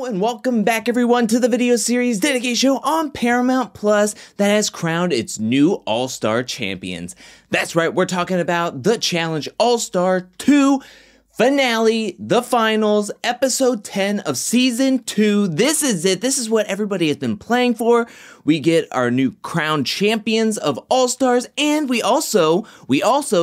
Hello and welcome back everyone to the video series dedicated show on Paramount Plus that has crowned its new All-Star champions. That's right, we're talking about the Challenge All-Star 2 finale, the finals, episode 10 of season 2. This is it. This is what everybody has been playing for. We get our new crowned champions of All-Stars, and we also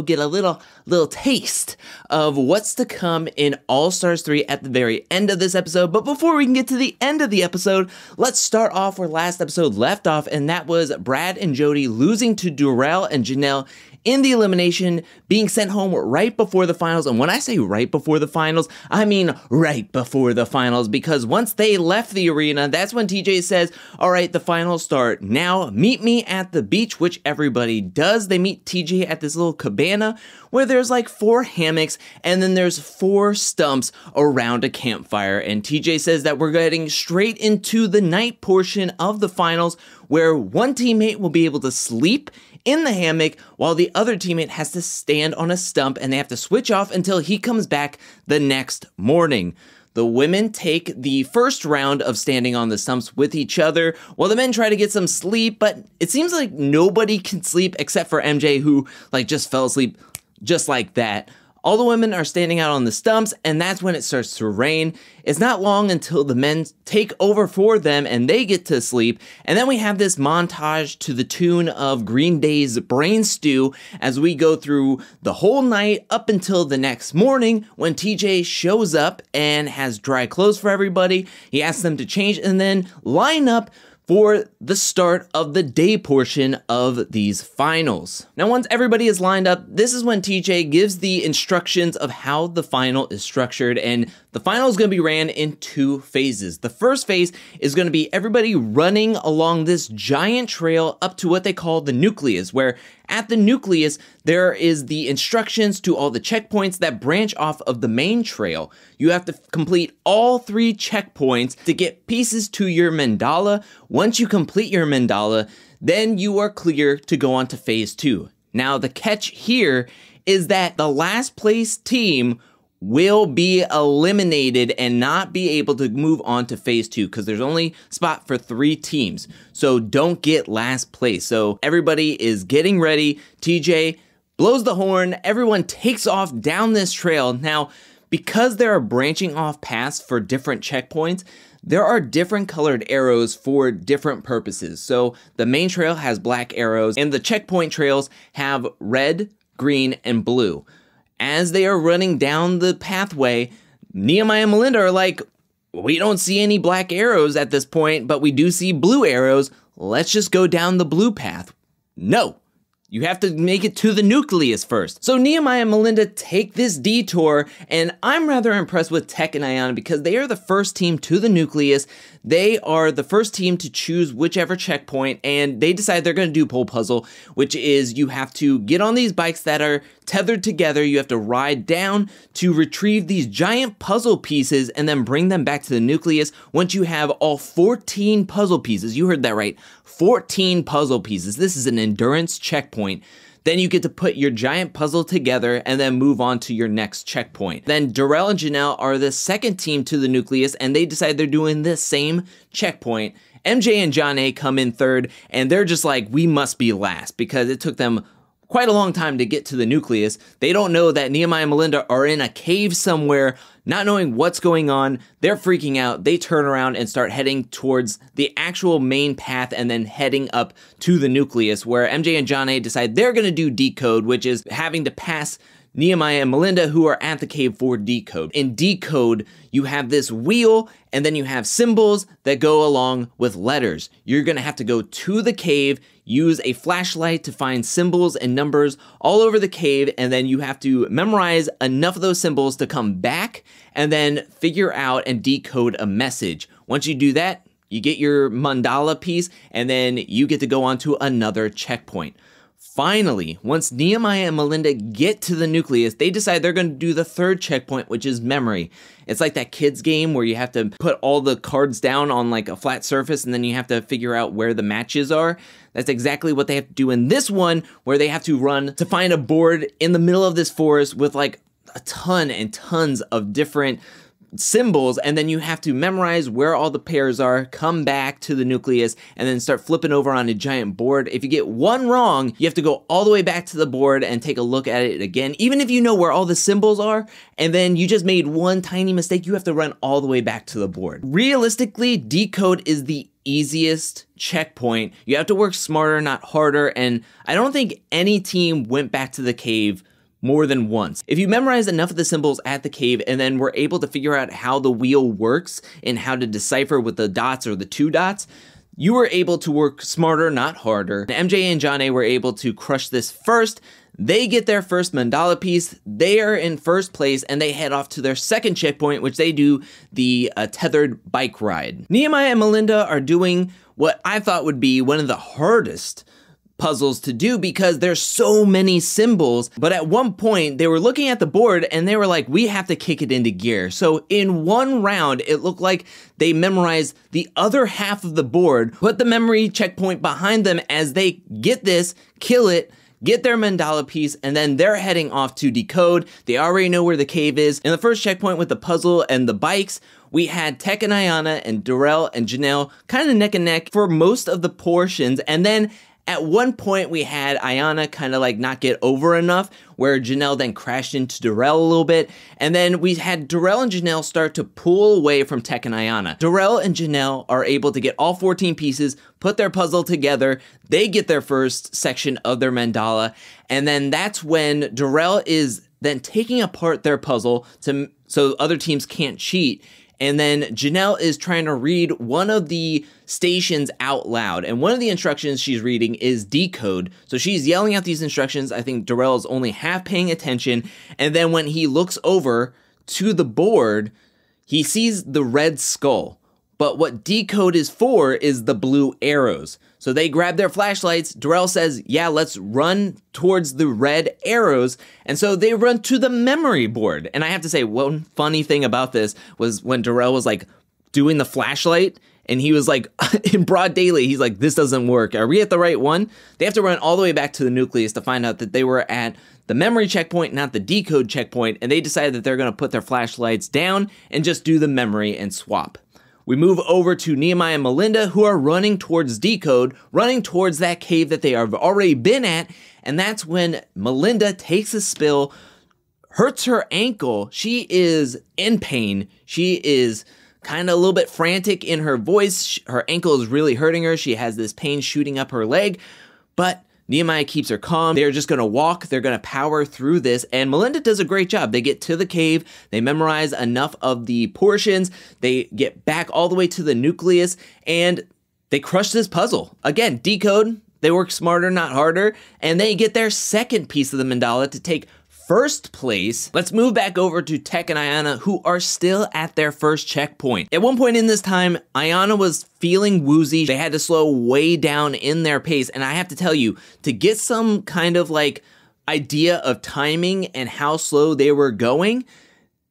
get a little taste of what's to come in All-Stars 3 at the very end of this episode. But before we can get to the end of the episode, let's start off where last episode left off, and that was Brad and Jody losing to Darrell and Janelle in the elimination, being sent home right before the finals. And when I say right before the finals, I mean right before the finals, because once they left the arena, that's when TJ says, all right, the finals start now. Meet me at the beach, which everybody does. They meet TJ at this little cabana where there's like 4 hammocks and then there's 4 stumps around a campfire. And TJ says that we're getting straight into the night portion of the finals, where one teammate will be able to sleep in the hammock while the other teammate has to stand on a stump, and they have to switch off until he comes back the next morning. The women take the first round of standing on the stumps with each other, while the men try to get some sleep, but it seems like nobody can sleep except for MJ, who just fell asleep just like that. All the women are standing out on the stumps, and that's when it starts to rain. It's not long until the men take over for them and they get to sleep. And then we have this montage to the tune of Green Day's Brain Stew as we go through the whole night up until the next morning when TJ shows up and has dry clothes for everybody. He asks them to change and then line up for the start of the day portion of these finals. Now, once everybody is lined up, this is when TJ gives the instructions of how the final is structured, and the final is going to be ran in 2 phases. The first phase is going to be everybody running along this giant trail up to what they call the nucleus, where at the nucleus, there is the instructions to all the checkpoints that branch off of the main trail. You have to complete all 3 checkpoints to get pieces to your mandala. Once you complete your mandala, then you are clear to go on to phase 2. Now, the catch here is that the last place team will be eliminated and not be able to move on to phase 2 because there's only spot for 3 teams. So don't get last place. So everybody is getting ready. TJ blows the horn. Everyone takes off down this trail. Now, because there are branching off paths for different checkpoints, there are different colored arrows for different purposes. So the main trail has black arrows and the checkpoint trails have red, green, and blue. As they are running down the pathway, Nehemiah and Melinda are like, we don't see any black arrows at this point, but we do see blue arrows. Let's just go down the blue path. No, you have to make it to the nucleus first. So Nehemiah and Melinda take this detour, and I'm rather impressed with Tech and Ayanna because they are the first team to the nucleus. They are the first team to choose whichever checkpoint, and they decide they're going to do pole puzzle, which is you have to get on these bikes that are tethered together. You have to ride down to retrieve these giant puzzle pieces and then bring them back to the nucleus. Once you have all 14 puzzle pieces, you heard that right, 14 puzzle pieces. This is an endurance checkpoint. Then you get to put your giant puzzle together and then move on to your next checkpoint. Then Darrell and Janelle are the second team to the nucleus, and they decide they're doing the same checkpoint. MJ and John A come in third, and they're just like, we must be last, because it took them quite a long time to get to the nucleus. They don't know that Nehemiah and Melinda are in a cave somewhere, not knowing what's going on. They're freaking out. They turn around and start heading towards the actual main path and then heading up to the nucleus, where MJ and John A decide they're going to do decode, which is having to pass Nehemiah and Melinda, who are at the cave for decode. In decode, you have this wheel, and then you have symbols that go along with letters. You're going to have to go to the cave, use a flashlight to find symbols and numbers all over the cave, and then you have to memorize enough of those symbols to come back and then figure out and decode a message. Once you do that, you get your mandala piece, and then you get to go on to another checkpoint. Finally, once Nehemiah and Melinda get to the nucleus, they decide they're going to do the third checkpoint, which is memory. It's like that kids game where you have to put all the cards down on like a flat surface and then you have to figure out where the matches are. That's exactly what they have to do in this one, where they have to run to find a board in the middle of this forest with like a ton and tons of different symbols, and then you have to memorize where all the pairs are, come back to the nucleus, and then start flipping over on a giant board. If you get one wrong, you have to go all the way back to the board and take a look at it again. Even if you know where all the symbols are, and then you just made one tiny mistake, you have to run all the way back to the board. Realistically, Decode is the easiest checkpoint. You have to work smarter, not harder, and I don't think any team went back to the cave more than once. If you memorize enough of the symbols at the cave and then were able to figure out how the wheel works and how to decipher with the dots or the 2 dots, you were able to work smarter, not harder. MJ and Jonna were able to crush this first. They get their first mandala piece, they are in first place, and they head off to their second checkpoint, which they do the tethered bike ride. Nehemiah and Melinda are doing what I thought would be one of the hardest puzzles to do because there's so many symbols, but at one point they were looking at the board and they were like, we have to kick it into gear. So in one round, it looked like they memorized the other half of the board, put the memory checkpoint behind them as they get this, kill it, get their mandala piece, and then they're heading off to Decode. They already know where the cave is. In the first checkpoint with the puzzle and the bikes, we had Tech and Ayana and Darrell and Janelle kind of neck and neck for most of the portions, and then at one point, we had Ayana kind of like not get over enough, where Janelle then crashed into Darrell a little bit. And then we had Darrell and Janelle start to pull away from Tech and Ayana. Darrell and Janelle are able to get all 14 pieces, put their puzzle together. They get their first section of their mandala. And then that's when Darrell is then taking apart their puzzle so other teams can't cheat. And then Janelle is trying to read one of the stations out loud. And one of the instructions she's reading is Decode. So she's yelling out these instructions. I think Darrell is only half paying attention. And then when he looks over to the board, he sees the red skull. But what Decode is for is the blue arrows. So they grab their flashlights. Darrell says, yeah, let's run towards the red arrows. And so they run to the memory board. And I have to say, one funny thing about this was when Darrell was like doing the flashlight and he was like, in broad daylight, he's like, this doesn't work. Are we at the right one? They have to run all the way back to the nucleus to find out that they were at the memory checkpoint, not the Decode checkpoint. And they decided that they're going to put their flashlights down and just do the memory and swap. We move over to Nehemiah and Melinda, who are running towards Decode, running towards that cave that they have already been at, and that's when Melinda takes a spill, hurts her ankle. She is in pain. She is kind of a little bit frantic in her voice. Her ankle is really hurting her. She has this pain shooting up her leg, but Nehemiah keeps her calm. They're just going to walk. They're going to power through this. And Melinda does a great job. They get to the cave. They memorize enough of the portions. They get back all the way to the nucleus. And they crush this puzzle. Again, Decode. They work smarter, not harder. And they get their second piece of the mandala to take first place. Let's move back over to Tech and Ayana, who are still at their first checkpoint. At one point in this time, Ayana was feeling woozy. They had to slow way down in their pace. And I have to tell you, to get some kind of like idea of timing and how slow they were going,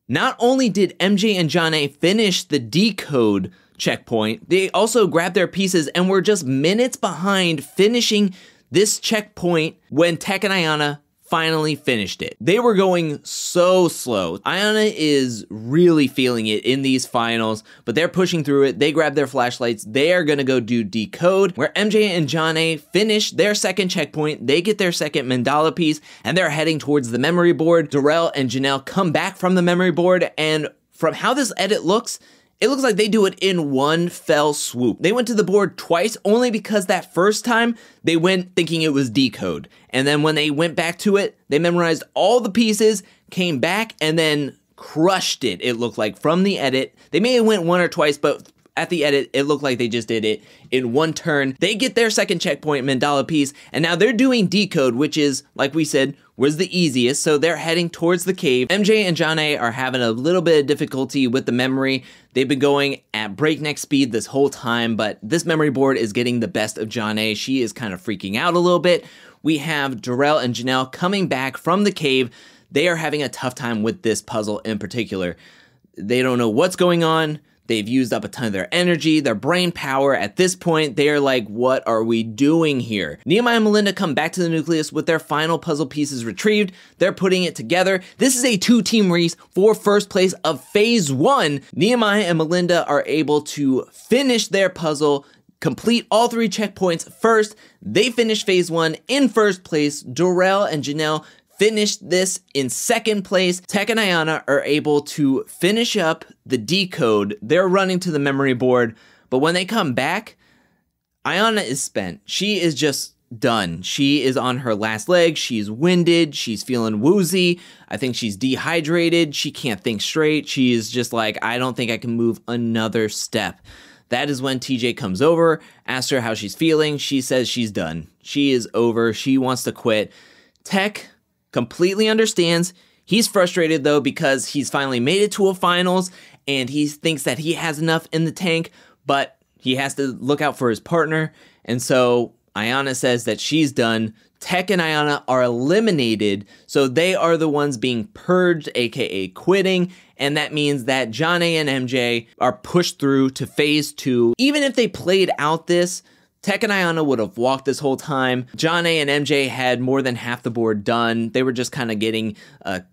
not only did MJ and Jonna finish the Decode checkpoint, they also grabbed their pieces and were just minutes behind finishing this checkpoint when Tech and Ayana finally finished it. They were going so slow. Ayana is really feeling it in these finals, but they're pushing through it. They grab their flashlights. They are going to go do Decode, where MJ and Jonna finish their second checkpoint. They get their second mandala piece, and they're heading towards the memory board. Darrell and Janelle come back from the memory board, and from how this edit looks, it looks like they do it in one fell swoop. They went to the board twice only because that first time they went thinking it was Decode. And then when they went back to it, they memorized all the pieces, came back, and then crushed it, it looked like, from the edit. They may have went one or twice, but at the edit, it looked like they just did it in one turn. They get their second checkpoint mandala piece, and now they're doing Decode, which is, like we said, was the easiest, so they're heading towards the cave. MJ and Jonna are having a little bit of difficulty with the memory. They've been going at breakneck speed this whole time, but this memory board is getting the best of Jonna. She is kind of freaking out a little bit. We have Darrell and Janelle coming back from the cave. They are having a tough time with this puzzle in particular. They don't know what's going on. They've used up a ton of their energy, their brain power. At this point, they're like, what are we doing here? Nehemiah and Melinda come back to the nucleus with their final puzzle pieces retrieved. They're putting it together. This is a 2-team race for first place of phase 1. Nehemiah and Melinda are able to finish their puzzle, complete all 3 checkpoints first. They finish phase 1 in first place. Darrell and Janelle finished this in second place. Tech and Ayana are able to finish up the decode. They're running to the memory board, but when they come back, Ayana is spent. She is just done. She is on her last leg. She's winded. She's feeling woozy. I think she's dehydrated. She can't think straight. She is just like, I don't think I can move another step. That is when TJ comes over, asks her how she's feeling. She says she's done. She is over. She wants to quit. Tech completely understands. He's frustrated though because he's finally made it to a finals and he thinks that he has enough in the tank, but he has to look out for his partner. And so Ayana says that she's done. Tech and Ayana are eliminated, so they are the ones being purged, aka quitting, and that means that Jonna and MJ are pushed through to phase 2. Even if they played out this, Tech and Ayana would have walked this whole time. Jonna and MJ had more than half the board done. They were just kind of getting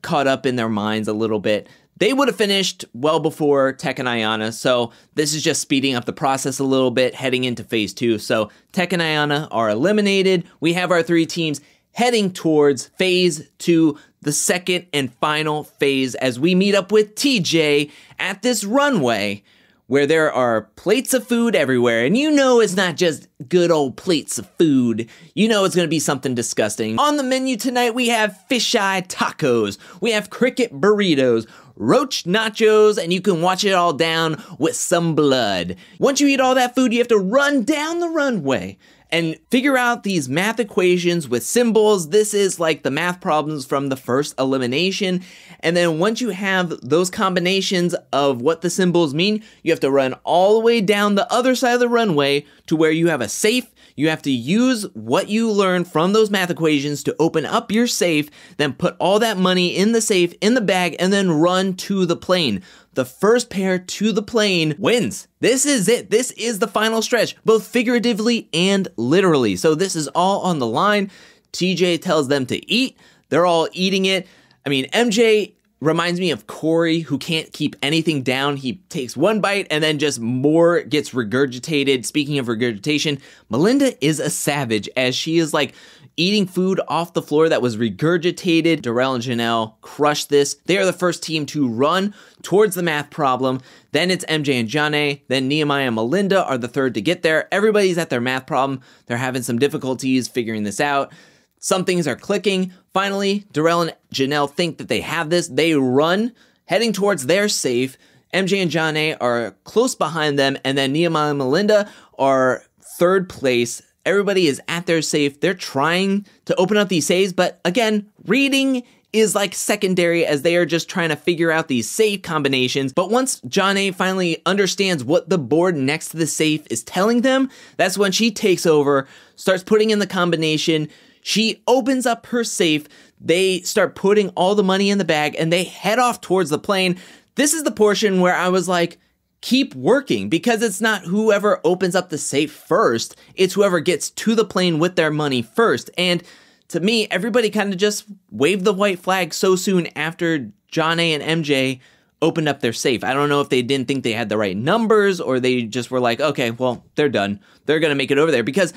caught up in their minds a little bit. They would have finished well before Tech and Ayana, so this is just speeding up the process a little bit, heading into phase 2. So Tech and Ayana are eliminated. We have our 3 teams heading towards phase 2, the second and final phase, as we meet up with TJ at this runway where there are plates of food everywhere. And you know it's not just good old plates of food. You know it's going to be something disgusting. On the menu tonight, we have fisheye tacos. We have cricket burritos, roach nachos, and you can wash it all down with some blood. Once you eat all that food, you have to run down the runway and figure out these math equations with symbols. This is like the math problems from the first elimination. And then once you have those combinations of what the symbols mean, you have to run all the way down the other side of the runway to where you have a safe. You have to use what you learn from those math equations to open up your safe, then put all that money in the safe, in the bag, and then run to the plane. The first pair to the plane wins. This is it. This is the final stretch, both figuratively and literally. So this is all on the line. TJ tells them to eat. They're all eating it. I mean, MJ reminds me of Corey, who can't keep anything down. He takes one bite and then just more gets regurgitated. Speaking of regurgitation, Melinda is a savage as she is like eating food off the floor that was regurgitated. Darrell and Janelle crush this. They are the first team to run towards the math problem. Then it's MJ and Jonna. Then Nehemiah and Melinda are the third to get there. Everybody's at their math problem. They're having some difficulties figuring this out. Some things are clicking. Finally, Darrell and Janelle think that they have this. They run, heading towards their safe. MJ and Jonna are close behind them, and then Nehemiah and Melinda are third place. Everybody is at their safe. They're trying to open up these safes, but again, reading is like secondary as they are just trying to figure out these safe combinations. But once Jonna finally understands what the board next to the safe is telling them, that's when she takes over, starts putting in the combination. She opens up her safe. They start putting all the money in the bag and they head off towards the plane. This is the portion where I was like, keep working, because it's not whoever opens up the safe first, it's whoever gets to the plane with their money first. And to me, everybody kind of just waved the white flag so soon after Jonna and MJ opened up their safe. I don't know if they didn't think they had the right numbers or they just were like, okay, well, they're done. They're going to make it over there, because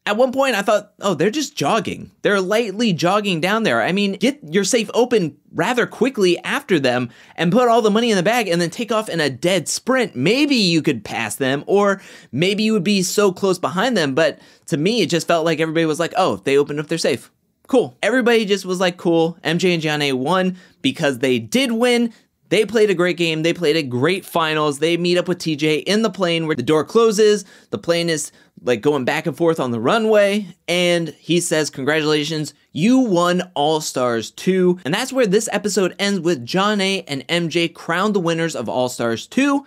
at one point I thought, oh, they're just jogging. They're lightly jogging down there. I mean, get your safe open rather quickly after them and put all the money in the bag and then take off in a dead sprint. Maybe you could pass them, or maybe you would be so close behind them. But to me, it just felt like everybody was like, oh, they opened up their safe. Cool. Everybody just was like, cool. MJ and Jonna won because they did win. They played a great game. They played a great finals. They meet up with TJ in the plane where the door closes. The plane is like going back and forth on the runway. And he says, congratulations, you won All-Stars 2. And that's where this episode ends, with Jonna and MJ crowned the winners of All-Stars 2.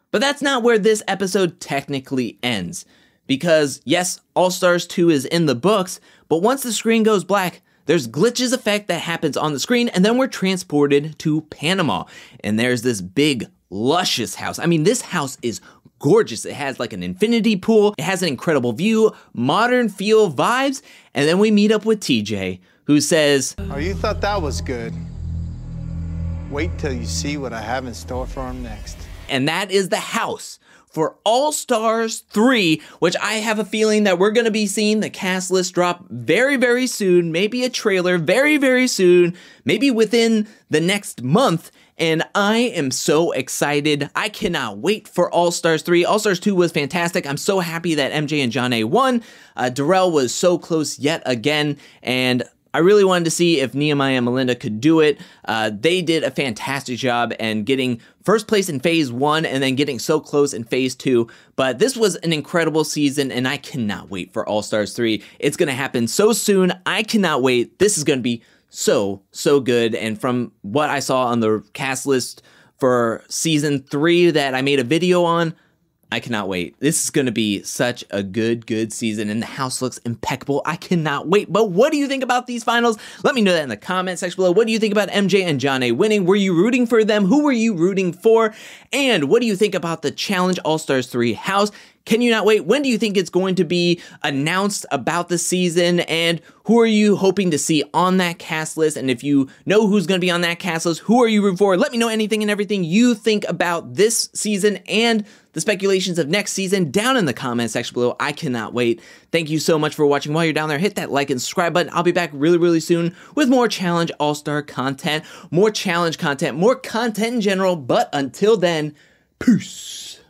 But that's not where this episode technically ends. Because yes, All-Stars 2 is in the books, but once the screen goes black, there's glitches effect that happens on the screen, and then we're transported to Panama. And there's this big luscious house. I mean, this house is gorgeous. It has like an infinity pool. It has an incredible view, modern feel vibes. And then we meet up with TJ, who says, "Oh, you thought that was good? Wait till you see what I have in store for him next." And that is the house for All-Stars 3, which I have a feeling that we're going to be seeing the cast list drop very, very soon. Maybe a trailer very, very soon. Maybe within the next month. And I am so excited. I cannot wait for All-Stars 3. All-Stars 2 was fantastic. I'm so happy that MJ and Jonna won. Darrell was so close yet again. And I really wanted to see if Nehemiah and Melinda could do it. They did a fantastic job and getting first place in phase 1 and then getting so close in phase 2. But this was an incredible season and I cannot wait for All-Stars 3. It's going to happen so soon. I cannot wait. This is going to be so good. And from what I saw on the cast list for season 3 that I made a video on, I cannot wait. This is going to be such a good season, and the house looks impeccable. I cannot wait. But what do you think about these finals? Let me know that in the comment section below. What do you think about MJ and Jonna winning? Were you rooting for them? Who were you rooting for? And what do you think about the Challenge All-Stars 3 house? Can you not wait? When do you think it's going to be announced about the season? And who are you hoping to see on that cast list? And if you know who's going to be on that cast list, who are you rooting for? Let me know anything and everything you think about this season and the speculations of next season down in the comment section below. I cannot wait. Thank you so much for watching. While you're down there, hit that like and subscribe button. I'll be back really soon with more Challenge All-Star content, more challenge content, more content in general. But until then, peace.